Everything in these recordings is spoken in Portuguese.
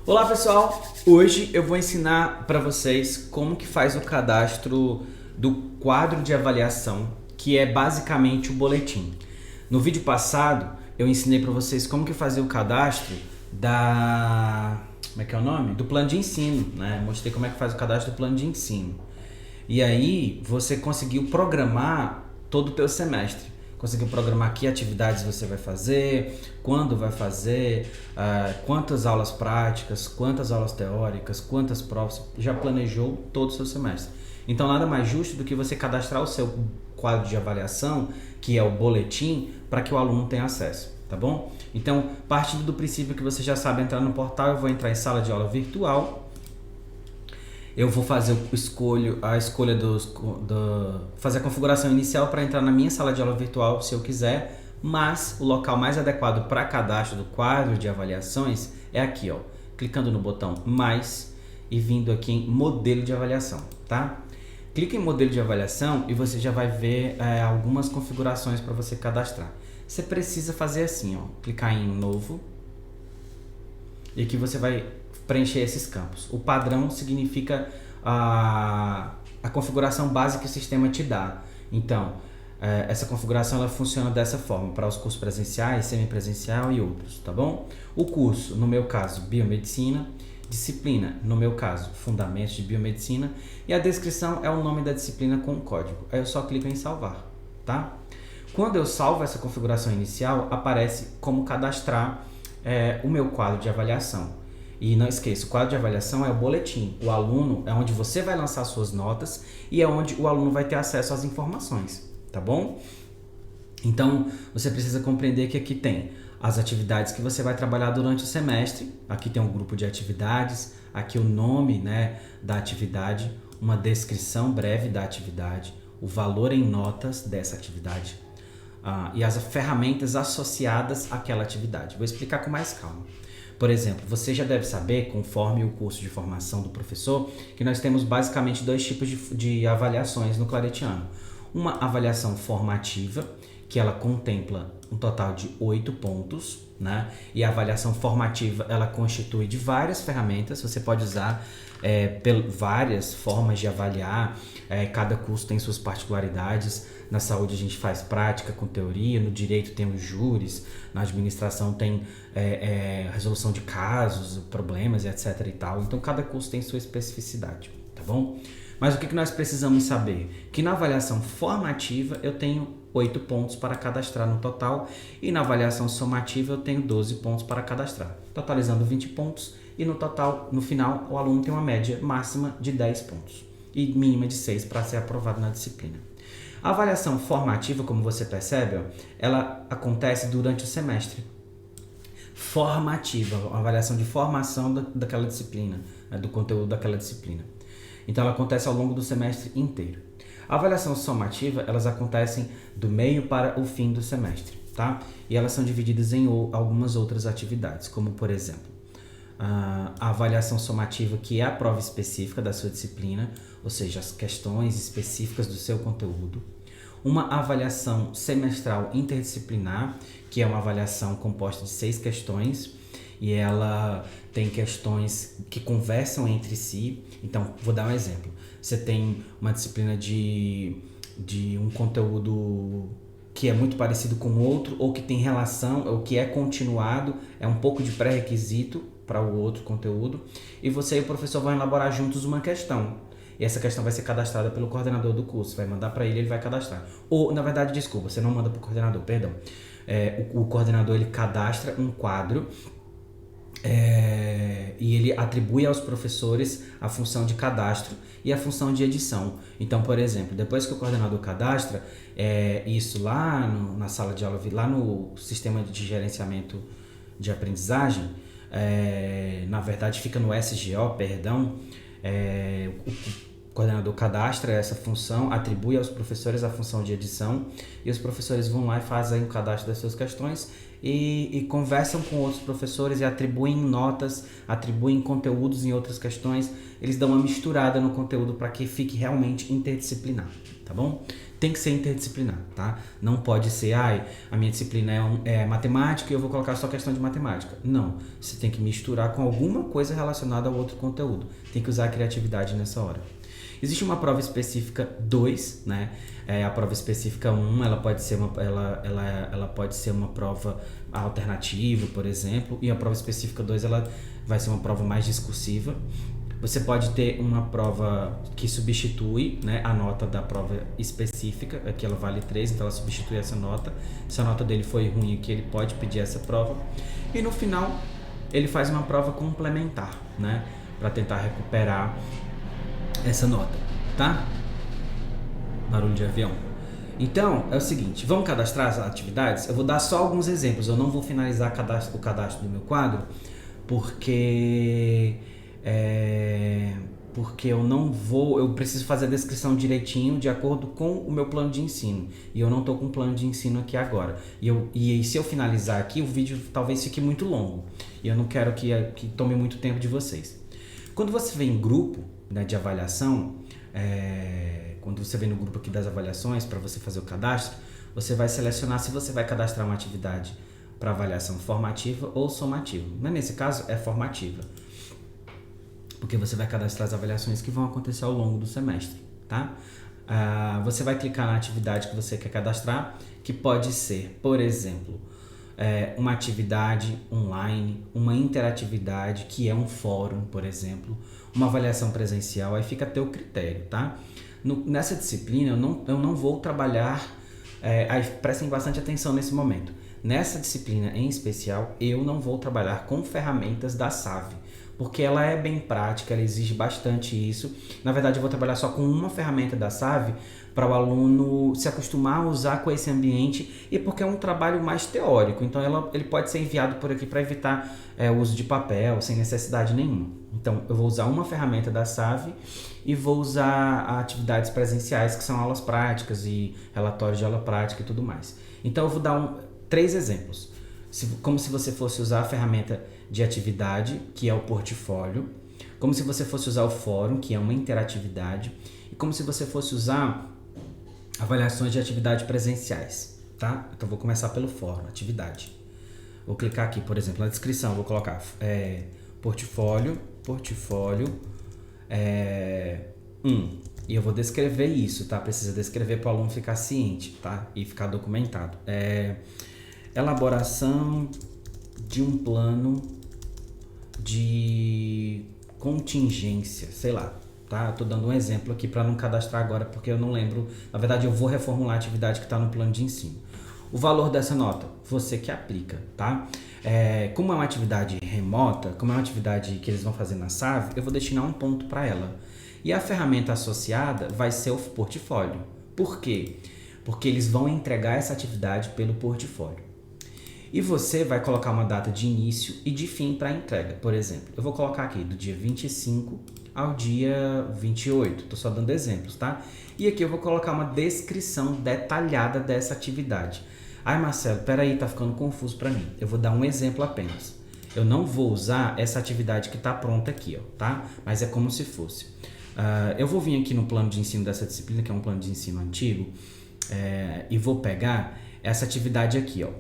Olá pessoal, hoje eu vou ensinar para vocês como que faz o cadastro do quadro de avaliação, que é basicamente o boletim. No vídeo passado eu ensinei para vocês como que fazer o cadastro como é que é o nome? Do plano de ensino, né? Mostrei como é que faz o cadastro do plano de ensino. E aí você conseguiu programar todo o teu semestre. Conseguiu programar que atividades você vai fazer, quando vai fazer, quantas aulas práticas, quantas aulas teóricas, quantas provas, já planejou todo o seu semestre. Então nada mais justo do que você cadastrar o seu quadro de avaliação, que é o boletim, para que o aluno tenha acesso, tá bom? Então, partindo do princípio que você já sabe entrar no portal, eu vou entrar em sala de aula virtual. Eu vou fazer fazer a configuração inicial para entrar na minha sala de aula virtual, se eu quiser, mas o local mais adequado para cadastro do quadro de avaliações é aqui, ó, clicando no botão mais e vindo aqui em modelo de avaliação, tá? Clica em modelo de avaliação e você já vai ver algumas configurações para você cadastrar. Você precisa fazer assim, ó, clicar em novo e aqui você vai preencher esses campos. O padrão significa a configuração básica que o sistema te dá. Então, essa configuração ela funciona dessa forma para os cursos presenciais, semipresencial e outros, tá bom? O curso, no meu caso, Biomedicina, disciplina, no meu caso, Fundamentos de Biomedicina, e a descrição é o nome da disciplina com o código. Aí eu só clico em salvar, tá? Quando eu salvo essa configuração inicial, aparece como cadastrar o meu quadro de avaliação. E não esqueça, o quadro de avaliação é o boletim. O aluno é onde você vai lançar suas notas e é onde o aluno vai ter acesso às informações, tá bom? Então, você precisa compreender que aqui tem as atividades que você vai trabalhar durante o semestre. Aqui tem um grupo de atividades, aqui o nome, né, da atividade, uma descrição breve da atividade, o valor em notas dessa atividade e as ferramentas associadas àquela atividade. Vou explicar com mais calma. Por exemplo, você já deve saber, conforme o curso de formação do professor, que nós temos basicamente dois tipos de avaliações no Claretiano. Uma avaliação formativa, que ela contempla um total de 8 pontos, né? E a avaliação formativa, ela constitui de várias ferramentas, você pode usar várias formas de avaliar, cada curso tem suas particularidades. Na saúde a gente faz prática com teoria, no direito tem os júris, na administração tem resolução de casos, problemas, etc e tal. Então cada curso tem sua especificidade, tá bom? Mas o que nós precisamos saber? Que na avaliação formativa eu tenho 8 pontos para cadastrar no total e na avaliação somativa eu tenho 12 pontos para cadastrar, totalizando 20 pontos e no total, no final, o aluno tem uma média máxima de 10 pontos e mínima de 6 para ser aprovado na disciplina. A avaliação formativa, como você percebe, ó, ela acontece durante o semestre. Formativa, uma avaliação de formação daquela disciplina, né, do conteúdo daquela disciplina. Então ela acontece ao longo do semestre inteiro. A avaliação somativa, elas acontecem do meio para o fim do semestre, tá? E elas são divididas em algumas outras atividades, como por exemplo, a avaliação somativa, que é a prova específica da sua disciplina, ou seja, as questões específicas do seu conteúdo. Uma avaliação semestral interdisciplinar, que é uma avaliação composta de 6 questões, e ela tem questões que conversam entre si. Então, vou dar um exemplo. Você tem uma disciplina de um conteúdo que é muito parecido com outro, ou que tem relação, ou que é continuado, é um pouco de pré-requisito para o outro conteúdo, e você e o professor vão elaborar juntos uma questão. E essa questão vai ser cadastrada pelo coordenador do curso, vai mandar para ele vai cadastrar. Ou, na verdade, desculpa, você não manda para o coordenador, perdão. O coordenador, ele cadastra um quadro e ele atribui aos professores a função de cadastro e a função de edição. Então, por exemplo, depois que o coordenador cadastra, isso lá na sala de aula, lá no sistema de gerenciamento de aprendizagem, na verdade fica no SGO, perdão, o coordenador cadastra essa função, atribui aos professores a função de edição e os professores vão lá e fazem o cadastro das suas questões e conversam com outros professores e atribuem notas, atribuem conteúdos em outras questões. Eles dão uma misturada no conteúdo para que fique realmente interdisciplinar, tá bom? tem que ser interdisciplinar, tá? Não pode ser, a minha disciplina é matemática e eu vou colocar só questão de matemática. Não, você tem que misturar com alguma coisa relacionada ao outro conteúdo. Tem que usar a criatividade nessa hora. Existe uma prova específica 2, né? A prova específica 1, ela pode ser ela pode ser uma prova alternativa, por exemplo, e a prova específica 2, ela vai ser uma prova mais discursiva. Você pode ter uma prova que substitui, né, a nota da prova específica, aqui ela vale 3, então ela substitui essa nota. Se a nota dele foi ruim aqui, ele pode pedir essa prova. E no final, ele faz uma prova complementar, né, para tentar recuperar essa nota, tá? Barulho de avião. Então, é o seguinte, vamos cadastrar as atividades? Eu vou dar só alguns exemplos, eu não vou finalizar o cadastro do meu quadro, porque eu preciso fazer a descrição direitinho de acordo com o meu plano de ensino, e eu não estou com um plano de ensino aqui agora, e se eu finalizar aqui, o vídeo talvez fique muito longo, e eu não quero que tome muito tempo de vocês. Quando você vem em grupo, né, de avaliação, quando você vem no grupo aqui das avaliações para você fazer o cadastro, você vai selecionar se você vai cadastrar uma atividade para avaliação formativa ou somativa. Mas nesse caso é formativa, porque você vai cadastrar as avaliações que vão acontecer ao longo do semestre, tá? Você vai clicar na atividade que você quer cadastrar, que pode ser, por exemplo, uma atividade online, uma interatividade, que é um fórum, por exemplo, uma avaliação presencial, aí fica a teu critério, tá? Nessa disciplina eu não vou trabalhar, aí prestem bastante atenção nesse momento. Nessa disciplina em especial, eu não vou trabalhar com ferramentas da SAV, porque ela é bem prática, ela exige bastante isso. Na verdade, eu vou trabalhar só com uma ferramenta da SAV para o aluno se acostumar a usar com esse ambiente, e porque é um trabalho mais teórico, então ele pode ser enviado por aqui para evitar o uso de papel, sem necessidade nenhuma. Então, eu vou usar uma ferramenta da SAV e vou usar atividades presenciais, que são aulas práticas e relatórios de aula prática e tudo mais. Então, eu vou dar 3 exemplos. Como se você fosse usar a ferramenta de atividade, que é o portfólio, como se você fosse usar o fórum, que é uma interatividade, e como se você fosse usar avaliações de atividade presenciais, tá? Então, vou começar pelo fórum, atividade. Vou clicar aqui, por exemplo, na descrição, vou colocar portfólio, e eu vou descrever isso, tá? Precisa descrever para o aluno ficar ciente, tá? E ficar documentado. Elaboração de um plano de contingência, sei lá, tá? Eu tô dando um exemplo aqui para não cadastrar agora, porque eu não lembro. Na verdade, eu vou reformular a atividade que está no plano de ensino. O valor dessa nota, você que aplica, tá? Como é uma atividade remota, como é uma atividade que eles vão fazer na SAV, eu vou destinar um ponto para ela. E a ferramenta associada vai ser o portfólio. Por quê? Porque eles vão entregar essa atividade pelo portfólio. E você vai colocar uma data de início e de fim para a entrega. Por exemplo, eu vou colocar aqui do dia 25 ao dia 28. Estou só dando exemplos, tá? E aqui eu vou colocar uma descrição detalhada dessa atividade. Ai, Marcelo, peraí, tá ficando confuso para mim. Eu vou dar um exemplo apenas. Eu não vou usar essa atividade que está pronta aqui, ó, tá? Mas é como se fosse. Eu vou vir aqui no plano de ensino dessa disciplina, que é um plano de ensino antigo, e vou pegar essa atividade aqui, ó.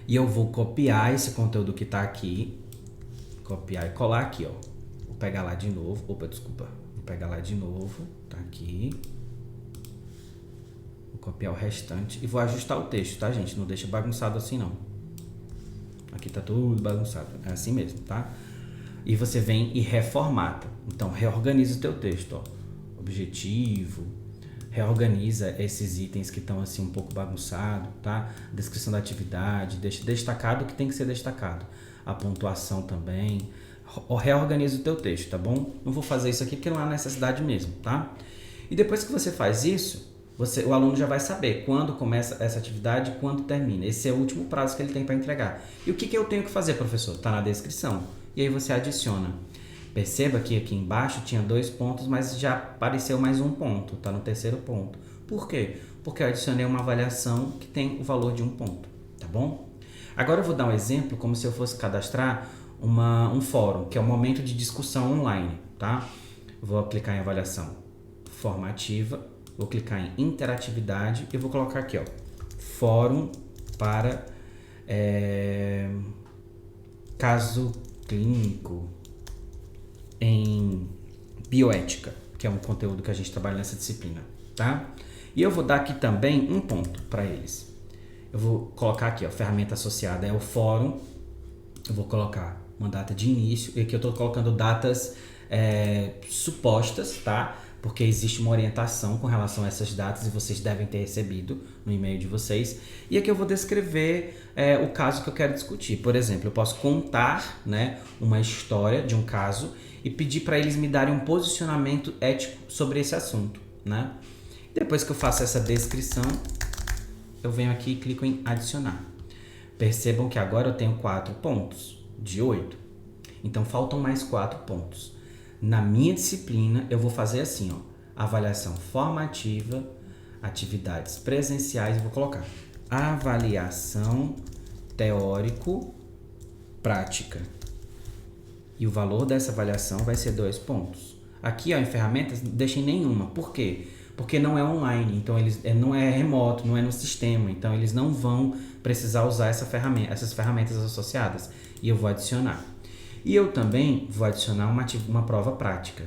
E eu vou copiar esse conteúdo que está aqui, copiar e colar aqui, ó. Vou pegar lá de novo, vou pegar lá de novo, tá aqui. Vou copiar o restante e vou ajustar o texto, tá, gente? Não deixa bagunçado assim, não. Aqui tá tudo bagunçado, é assim mesmo, tá? E você vem e reformata. Então, reorganiza o teu texto, ó. Objetivo, reorganiza esses itens que estão assim um pouco bagunçados, tá? Descrição da atividade, deixa destacado o que tem que ser destacado. A pontuação também. Reorganiza o teu texto, tá bom? Não vou fazer isso aqui porque não há necessidade mesmo, tá? E depois que você faz isso, o aluno já vai saber quando começa essa atividade e quando termina. Esse é o último prazo que ele tem para entregar. E o que eu tenho que fazer, professor? Tá na descrição. E aí você adiciona. Perceba que aqui embaixo tinha 2 pontos, mas já apareceu mais um ponto, tá no terceiro ponto. Por quê? Porque eu adicionei uma avaliação que tem o valor de 1 ponto, tá bom? Agora eu vou dar um exemplo como se eu fosse cadastrar um fórum, que é um momento de discussão online, tá? Vou clicar em avaliação formativa, Vou clicar em interatividade e vou colocar aqui, ó, fórum para caso clínico em bioética, que é um conteúdo que a gente trabalha nessa disciplina, tá? E eu vou dar aqui também um ponto para eles. Eu vou colocar aqui, ó, ferramenta associada é o fórum. Eu vou colocar uma data de início, e aqui eu estou colocando datas supostas, tá? Porque existe uma orientação com relação a essas datas e vocês devem ter recebido no e-mail de vocês. E aqui eu vou descrever o caso que eu quero discutir. Por exemplo, eu posso contar, né, uma história de um caso e pedir para eles me darem um posicionamento ético sobre esse assunto, né? Depois que eu faço essa descrição, eu venho aqui e clico em adicionar. Percebam que agora eu tenho 4 pontos de 8. Então faltam mais 4 pontos. Na minha disciplina, eu vou fazer assim, ó, avaliação formativa, atividades presenciais, eu vou colocar avaliação teórico-prática. E o valor dessa avaliação vai ser 2 pontos. Aqui, ó, em ferramentas, não deixem nenhuma. Por quê? Porque não é online, então não é remoto, não é no sistema, então eles não vão precisar usar essas ferramentas associadas. E eu vou adicionar. E eu também vou adicionar uma prova prática.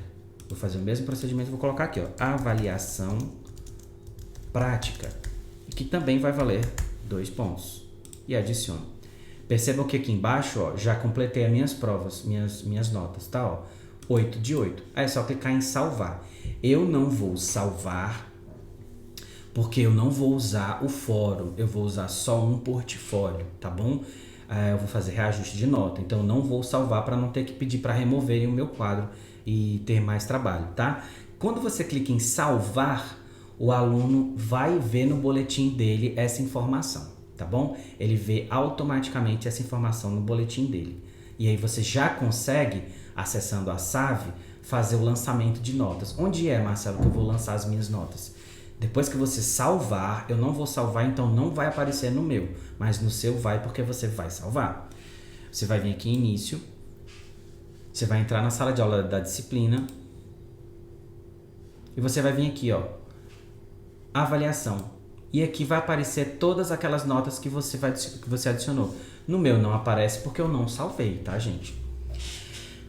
Vou fazer o mesmo procedimento, vou colocar aqui, ó, avaliação prática, que também vai valer 2 pontos. E adiciono. Percebam que aqui embaixo, ó, já completei as minhas provas, minhas notas, tá? Ó, 8 de 8. Aí é só clicar em salvar. Eu não vou salvar porque eu não vou usar o fórum, eu vou usar só um portfólio, tá bom? Eu vou fazer reajuste de nota, então eu não vou salvar para não ter que pedir para removerem o meu quadro e ter mais trabalho, tá? Quando você clica em salvar, o aluno vai ver no boletim dele essa informação, tá bom? Ele vê automaticamente essa informação no boletim dele. E aí você já consegue, acessando a SAV, fazer o lançamento de notas. Onde é, Marcelo, que eu vou lançar as minhas notas? Depois que você salvar, eu não vou salvar, então não vai aparecer no meu, mas no seu vai, porque você vai salvar. Você vai vir aqui em início, você vai entrar na sala de aula da disciplina e você vai vir aqui, ó, avaliação. E aqui vai aparecer todas aquelas notas que você adicionou. No meu não aparece porque eu não salvei, tá, gente?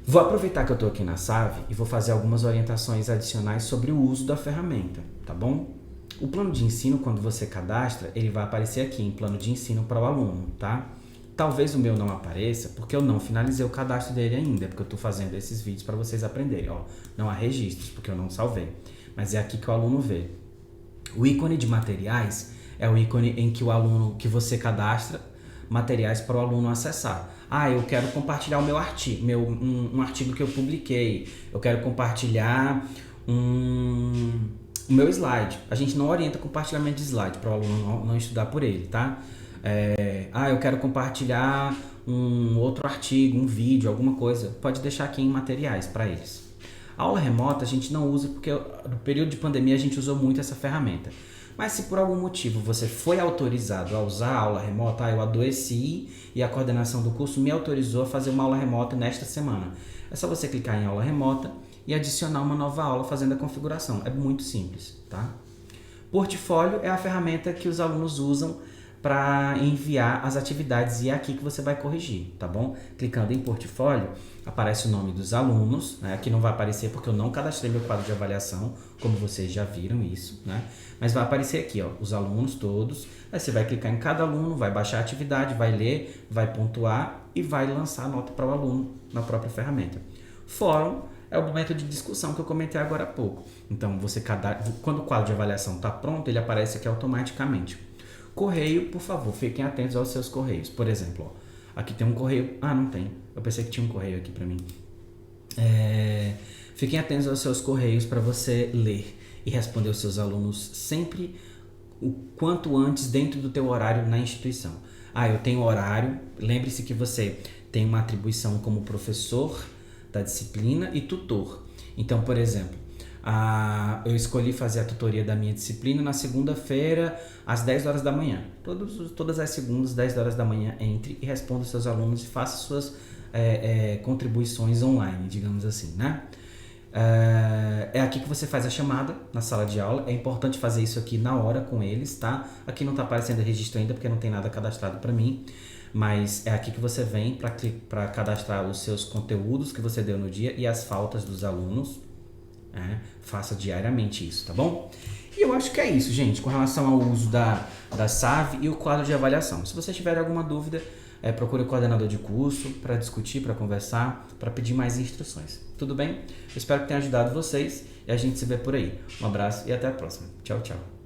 Vou aproveitar que eu estou aqui na SAV e vou fazer algumas orientações adicionais sobre o uso da ferramenta, tá bom? O plano de ensino, quando você cadastra, ele vai aparecer aqui em plano de ensino para o aluno, tá? Talvez o meu não apareça porque eu não finalizei o cadastro dele ainda, porque eu estou fazendo esses vídeos para vocês aprenderem. Ó, não há registros porque eu não salvei, mas é aqui que o aluno vê. O ícone de materiais é o ícone em que que você cadastra materiais para o aluno acessar. Ah, eu quero compartilhar o meu artigo, um artigo que eu publiquei. Eu quero compartilhar o meu slide. A gente não orienta compartilhamento de slide para o aluno não estudar por ele, tá? Eu quero compartilhar um outro artigo, um vídeo, alguma coisa. Pode deixar aqui em materiais para eles. A aula remota a gente não usa porque no período de pandemia a gente usou muito essa ferramenta. Mas se por algum motivo você foi autorizado a usar a aula remota, eu adoeci e a coordenação do curso me autorizou a fazer uma aula remota nesta semana. É só você clicar em aula remota e adicionar uma nova aula fazendo a configuração. É muito simples, tá? Portfólio é a ferramenta que os alunos usam para enviar as atividades e é aqui que você vai corrigir, tá bom? Clicando em portfólio, aparece o nome dos alunos, né? Aqui não vai aparecer porque eu não cadastrei meu quadro de avaliação, como vocês já viram isso, né? Mas vai aparecer aqui, ó, os alunos todos. Aí você vai clicar em cada aluno, vai baixar a atividade, vai ler, vai pontuar e vai lançar a nota para o aluno na própria ferramenta. Fórum é o momento de discussão que eu comentei agora há pouco. Então, quando o quadro de avaliação está pronto, ele aparece aqui automaticamente. Correio, por favor, fiquem atentos aos seus correios. Por exemplo, ó, aqui tem um correio... Ah, não tem. Eu pensei que tinha um correio aqui para mim. Fiquem atentos aos seus correios para você ler e responder aos seus alunos sempre o quanto antes dentro do teu horário na instituição. Eu tenho horário. Lembre-se que você tem uma atribuição como professor da disciplina e tutor. Então, por exemplo, eu escolhi fazer a tutoria da minha disciplina na segunda-feira, às 10 horas da manhã. Todas as segundas, 10 horas da manhã, entre e responda aos seus alunos e faça suas contribuições online, digamos assim, né? É aqui que você faz a chamada na sala de aula. É importante fazer isso aqui na hora com eles, tá? Aqui não tá aparecendo registro ainda porque não tem nada cadastrado para mim. Mas é aqui que você vem para cadastrar os seus conteúdos que você deu no dia e as faltas dos alunos. Faça diariamente isso, tá bom? E eu acho que é isso, gente, com relação ao uso da SAV e o quadro de avaliação. Se vocês tiverem alguma dúvida, procure o coordenador de curso para discutir, para conversar, para pedir mais instruções. Tudo bem? Eu espero que tenha ajudado vocês e a gente se vê por aí. Um abraço e até a próxima. Tchau, tchau.